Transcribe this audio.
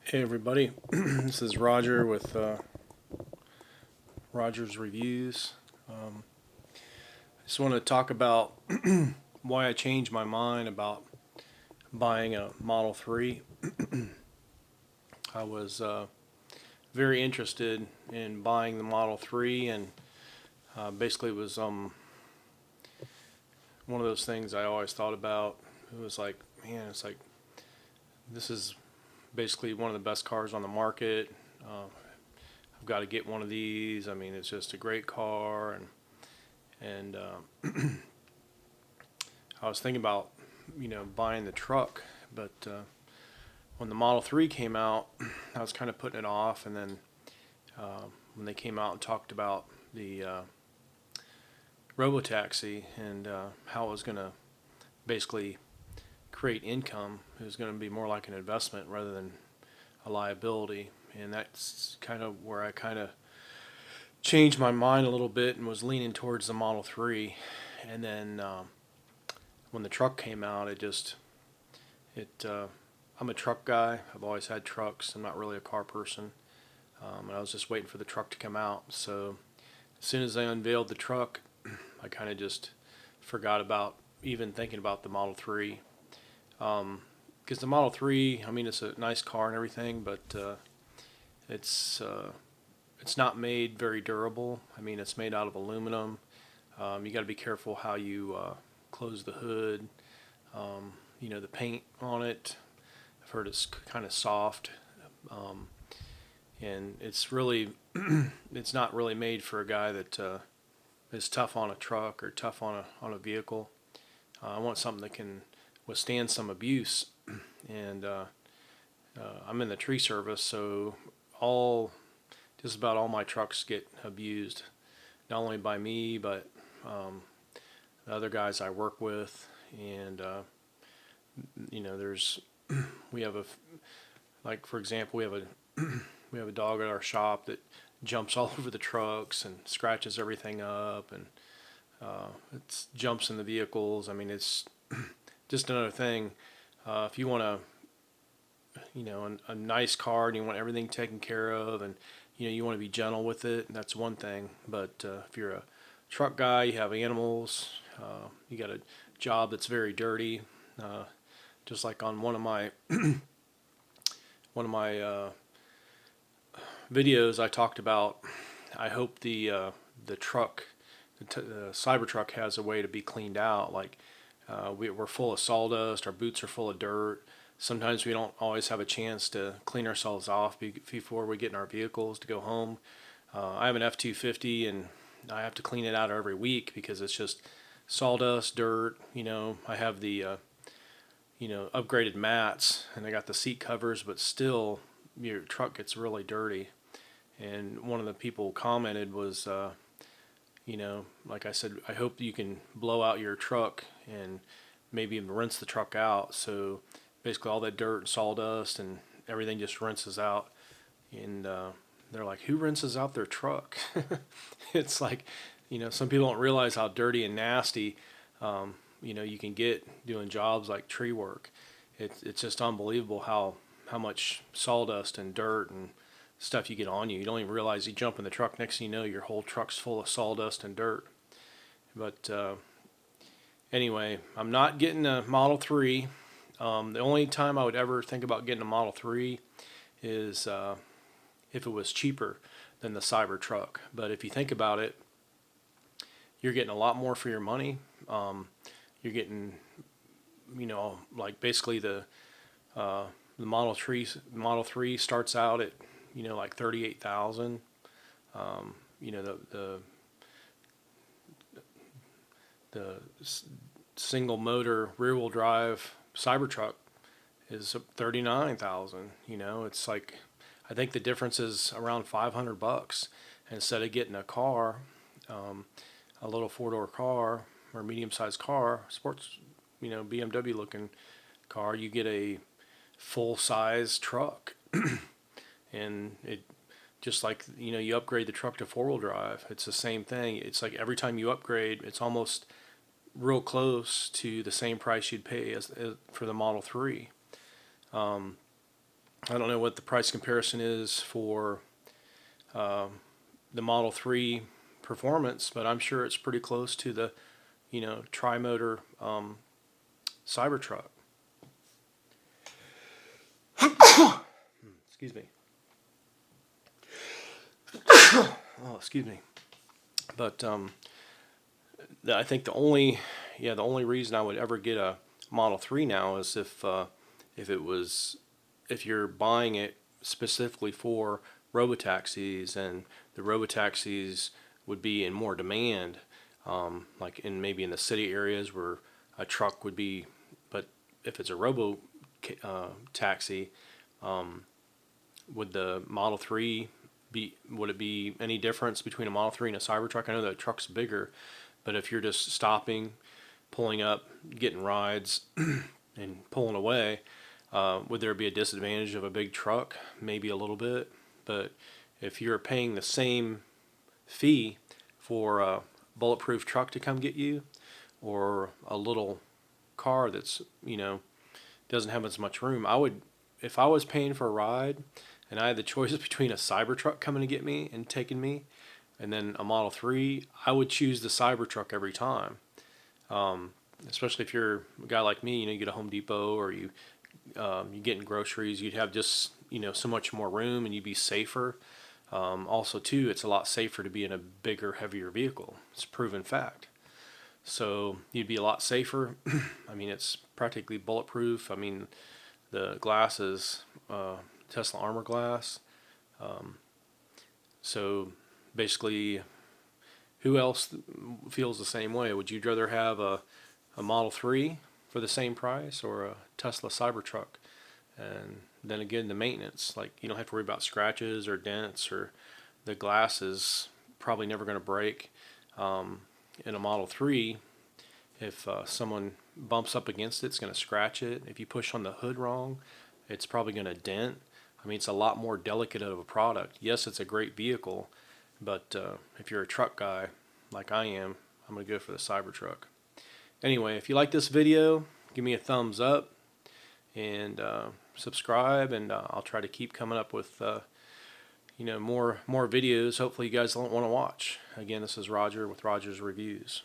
Hey everybody, this is Roger with Roger's Reviews. I just want to talk about why I changed my mind about buying a Model 3. I was very interested in buying the Model 3 and basically it was one of those things I always thought about. It was like, man, it's like this is basically one of the best cars on the market. I've got to get one of these. I mean, it's just a great car, and I was thinking about buying the truck, but when the Model 3 came out, I was kind of putting it off, and then when they came out and talked about the robotaxi and how it was going to basically create income, it was going to be more like an investment rather than a liability. And that's kind of where I kind of changed my mind a little bit and was leaning towards the Model 3. And then when the truck came out, I'm a truck guy. I've always had trucks. I'm not really a car person. And I was just waiting for the truck to come out. So as soon as they unveiled the truck, I kind of just forgot about even thinking about the Model 3. Because the Model 3, I mean, it's a nice car and everything, but it's not made very durable. I mean, it's made out of aluminum. You got to be careful how you close the hood. The paint on it, I've heard it's kind of soft, and it's really it's not really made for a guy that is tough on a truck or tough on a vehicle. I want something that can withstand some abuse, and I'm in the tree service, so just about all my trucks get abused, not only by me but the other guys I work with, and there's we have like for example we have a dog at our shop that jumps all over the trucks and scratches everything up, and it jumps in the vehicles. I mean, it's just another thing. If you want a nice car and you want everything taken care of, and you want to be gentle with it, that's one thing. But if you're a truck guy, you have animals, you got a job that's very dirty. Just like on one of my videos, I talked about. I hope the truck, the Cybertruck, has a way to be cleaned out. Like we're full of sawdust, our boots are full of dirt. Sometimes we don't always have a chance to clean ourselves off before we get in our vehicles to go home. I have an F-250 and I have to clean it out every week because it's just sawdust, dirt. I have the upgraded mats and I got the seat covers, but still your truck gets really dirty. And one of the people commented was, like I said, I hope you can blow out your truck and maybe even rinse the truck out. So basically all that dirt and sawdust and everything just rinses out. And they're like, who rinses out their truck? It's like, some people don't realize how dirty and nasty, you can get doing jobs like tree work. It's just unbelievable how much sawdust and dirt and stuff you get on you. You don't even realize you jump in the truck. Next thing you know, your whole truck's full of sawdust and dirt. But anyway, I'm not getting a Model 3. The only time I would ever think about getting a Model 3 is if it was cheaper than the Cybertruck. But if you think about it, you're getting a lot more for your money. You're getting, like basically the Model 3 starts out at like 38,000. The single motor rear wheel drive Cybertruck is 39,000. It's like I think the difference is around $500. Instead of getting a car, a little four-door car or medium-sized car, sports, BMW looking car, you get a full-size truck. And it just like you upgrade the truck to four-wheel drive, it's the same thing. It's like every time you upgrade, it's almost real close to the same price you'd pay as for the Model 3. I don't know what the price comparison is for the Model 3 performance, but I'm sure it's pretty close to the, tri-motor Cybertruck. Excuse me. Oh, excuse me. But I think the only reason I would ever get a Model 3 now is if you're buying it specifically for robotaxis, and the robotaxis would be in more demand, like maybe in the city areas where a truck would be. But if it's a robo taxi, would the Model 3 would it be any difference between a Model 3 and a Cybertruck? I know that a truck's bigger, but if you're just stopping, pulling up, getting rides, and pulling away, would there be a disadvantage of a big truck? Maybe a little bit, but if you're paying the same fee for a bulletproof truck to come get you, or a little car that's doesn't have as much room, if I was paying for a ride and I had the choice between a Cybertruck coming to get me and taking me, and then a Model 3, I would choose the Cybertruck every time. Especially if you're a guy like me, you get a Home Depot, or you get in groceries, you'd have just so much more room, and you'd be safer. Also, too, it's a lot safer to be in a bigger, heavier vehicle. It's a proven fact. So you'd be a lot safer. I mean, it's practically bulletproof. I mean, the glass is Tesla armor glass. So basically, who else feels the same way? Would you rather have a Model 3 for the same price, or a Tesla Cybertruck? And then again, the maintenance, like you don't have to worry about scratches or dents, or the glass is probably never going to break. In a Model 3, if someone bumps up against it, it's going to scratch it. If you push on the hood wrong, it's probably going to dent. I mean, it's a lot more delicate of a product. Yes, it's a great vehicle, but if you're a truck guy like I am, I'm going to go for the Cybertruck. Anyway, if you like this video, give me a thumbs up, and subscribe, and I'll try to keep coming up with more videos. Hopefully you guys don't want to watch. Again, this is Roger with Roger's Reviews.